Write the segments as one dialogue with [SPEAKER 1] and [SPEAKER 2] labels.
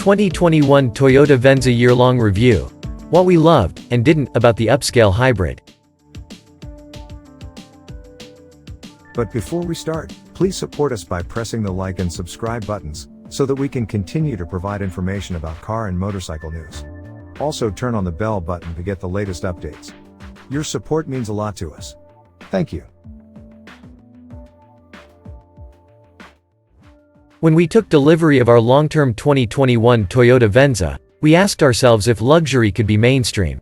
[SPEAKER 1] 2021 Toyota Venza Yearlong Review. What we loved, and didn't, about the Upscale hybrid.
[SPEAKER 2] But before we start, please support us by pressing the like and subscribe buttons, so that we can continue to provide information about car and motorcycle news. Also turn on the bell button to get the latest updates. Your support means a lot to us. Thank you.
[SPEAKER 1] When we took delivery of our long-term 2021 Toyota Venza, we asked ourselves if luxury could be mainstream.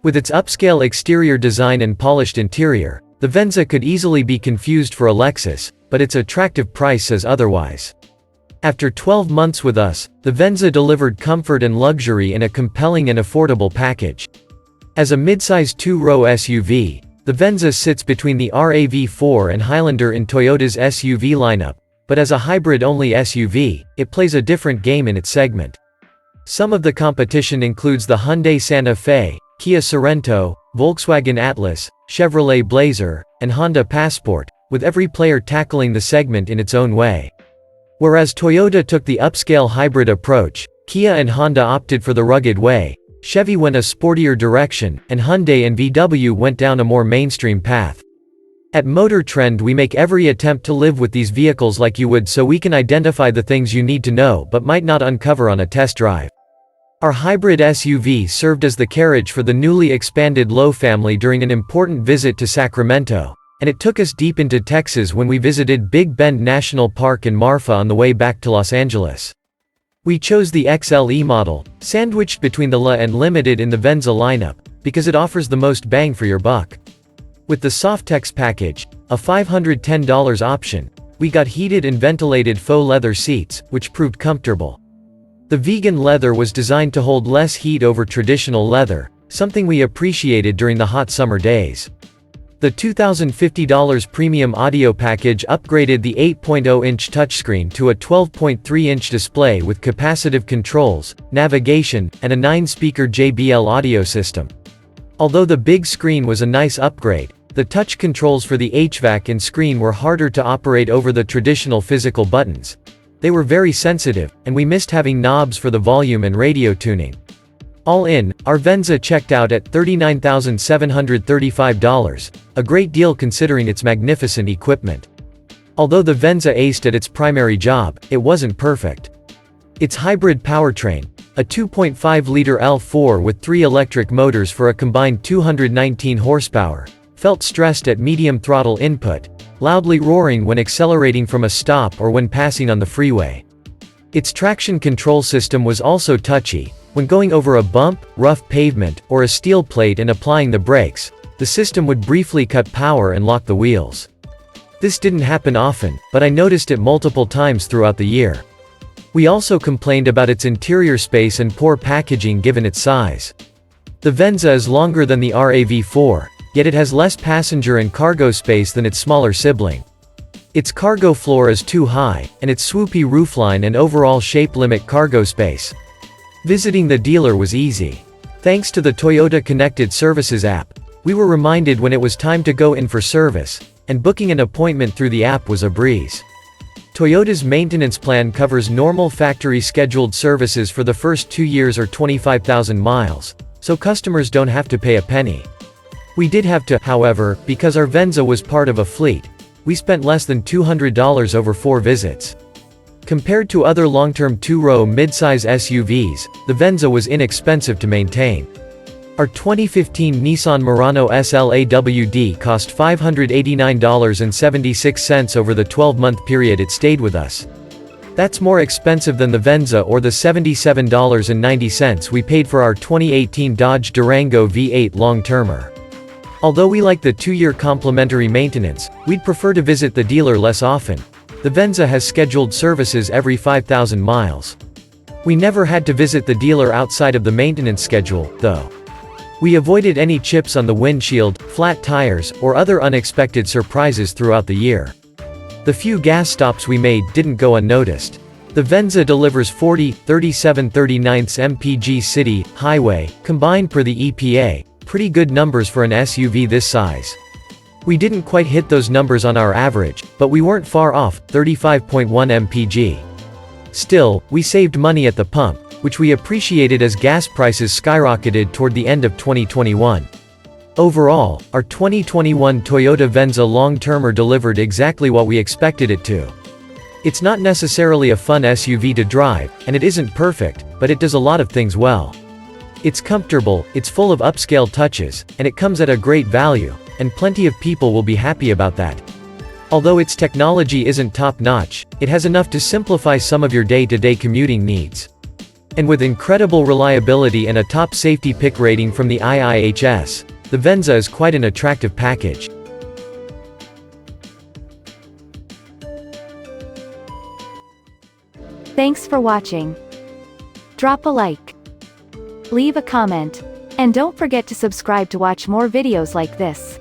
[SPEAKER 1] With its upscale exterior design and polished interior, the Venza could easily be confused for a Lexus, but its attractive price says otherwise. After 12 months with us, the Venza delivered comfort and luxury in a compelling and affordable package. As a midsize two-row SUV, the Venza sits between the RAV4 and Highlander in Toyota's SUV lineup, but as a hybrid-only SUV, it plays a different game in its segment. Some of the competition includes the Hyundai Santa Fe, Kia Sorento, Volkswagen Atlas, Chevrolet Blazer, and Honda Passport, with every player tackling the segment in its own way. Whereas Toyota took the upscale hybrid approach, Kia and Honda opted for the rugged way, Chevy went a sportier direction, and Hyundai and VW went down a more mainstream path. At Motor Trend we make every attempt to live with these vehicles like you would, so we can identify the things you need to know but might not uncover on a test drive. Our hybrid SUV served as the carriage for the newly expanded Lowe family during an important visit to Sacramento, and it took us deep into Texas when we visited Big Bend National Park and Marfa on the way back to Los Angeles. We chose the XLE model, sandwiched between the LE and Limited in the Venza lineup, because it offers the most bang for your buck. With the Softex package, a $510 option, we got heated and ventilated faux leather seats, which proved comfortable. The vegan leather was designed to hold less heat over traditional leather, something we appreciated during the hot summer days. The $2,050 premium audio package upgraded the 8.0-inch touchscreen to a 12.3-inch display with capacitive controls, navigation, and a 9-speaker JBL audio system. Although the big screen was a nice upgrade, the touch controls for the HVAC and screen were harder to operate over the traditional physical buttons. They were very sensitive, and we missed having knobs for the volume and radio tuning. All in, our Venza checked out at $39,735, a great deal considering its magnificent equipment. Although the Venza aced at its primary job, it wasn't perfect. Its hybrid powertrain, a 2.5-liter L4 with 3 electric motors for a combined 219 horsepower, felt stressed at medium throttle input, loudly roaring when accelerating from a stop or when passing on the freeway. Its traction control system was also touchy. When going over a bump, rough pavement, or a steel plate and applying the brakes, the system would briefly cut power and lock the wheels. This didn't happen often, but I noticed it multiple times throughout the year. We also complained about its interior space and poor packaging given its size. The Venza is longer than the RAV4, yet it has less passenger and cargo space than its smaller sibling. Its cargo floor is too high, and its swoopy roofline and overall shape limit cargo space. Visiting the dealer was easy. Thanks to the Toyota Connected Services app, we were reminded when it was time to go in for service, and booking an appointment through the app was a breeze. Toyota's maintenance plan covers normal factory scheduled services for the first 2 years or 25,000 miles, so customers don't have to pay a penny. We did have to, however, because our Venza was part of a fleet. We spent less than $200 over 4 visits. Compared to other long-term two-row mid-size SUVs, the Venza was inexpensive to maintain. Our 2015 Nissan Murano SLAWD cost $589.76 over the 12-month period it stayed with us. That's more expensive than the Venza or the $77.90 we paid for our 2018 Dodge Durango V8 long-termer. Although we like the 2-year complimentary maintenance, we'd prefer to visit the dealer less often. The Venza has scheduled services every 5,000 miles. We never had to visit the dealer outside of the maintenance schedule, though. We avoided any chips on the windshield, flat tires, or other unexpected surprises throughout the year. The few gas stops we made didn't go unnoticed. The Venza delivers 40, 37/39 mpg city, highway, combined per the EPA, pretty good numbers for an SUV this size. We didn't quite hit those numbers on our average, but we weren't far off, 35.1 mpg. Still, we saved money at the pump, which we appreciated as gas prices skyrocketed toward the end of 2021. Overall, our 2021 Toyota Venza long-termer delivered exactly what we expected it to. It's not necessarily a fun SUV to drive, and it isn't perfect, but it does a lot of things well. It's comfortable, it's full of upscale touches, and it comes at a great value, and plenty of people will be happy about that. Although its technology isn't top-notch, it has enough to simplify some of your day-to-day commuting needs. And with incredible reliability and a top safety pick rating from the IIHS, the Venza is quite an attractive package.
[SPEAKER 3] Thanks for watching. Drop a like. Leave a comment. And don't forget to subscribe to watch more videos like this.